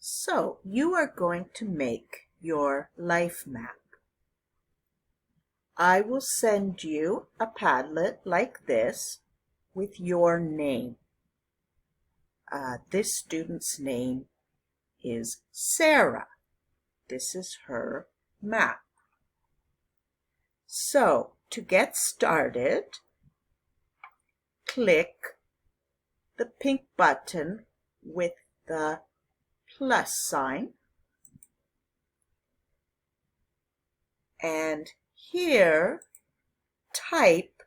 So you are going to make your life map. I will send you a Padlet like this with your name. This student's name is Sarah. This is her map. So to get started, click the pink button with the plus sign, and here type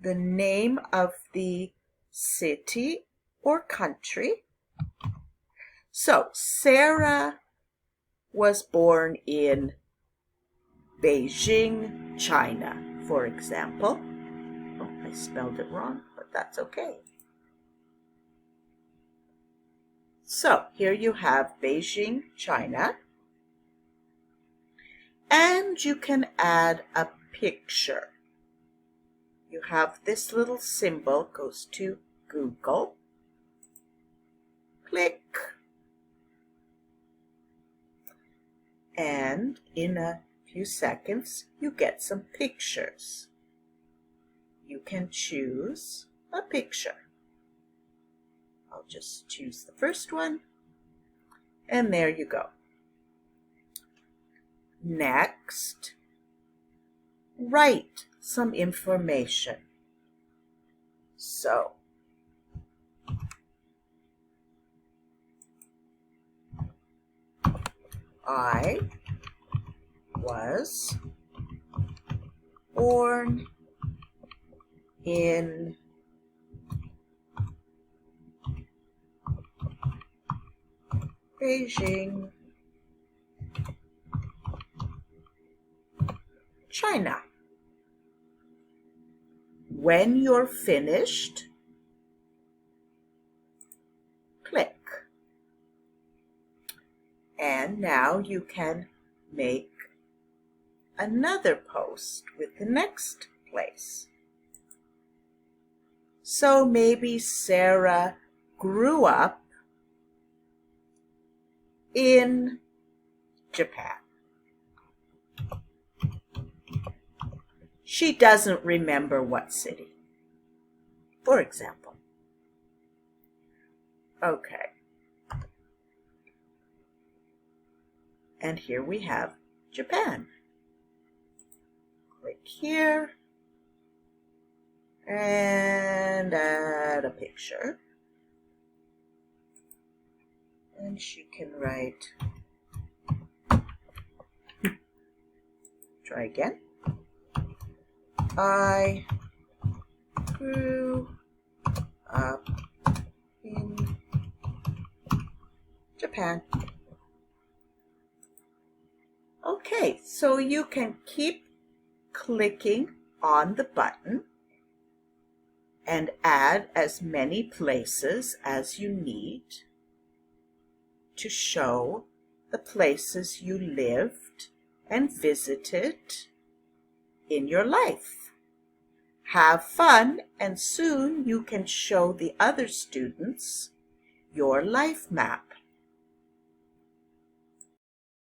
the name of the city or country. So Sarah was born in Beijing, China, for example. Oh, I spelled it wrong, but that's okay. So here you have Beijing, China, and you can add a picture. You have this little symbol, goes to Google. Click. And in a few seconds, you get some pictures. You can choose a picture. I'll just choose the first one, and there you go. Next, write some information. So, I was born in Beijing, China. When you're finished, click. And now you can make another post with the next place. So maybe Sarah grew up in Japan. She doesn't remember what city, for example. Okay. And here we have Japan. Click here and add a picture. And she can write, try again. I grew up in Japan. Okay, so you can keep clicking on the button and add as many places as you need to show the places you lived and visited in your life. Have fun, and soon you can show the other students your life map.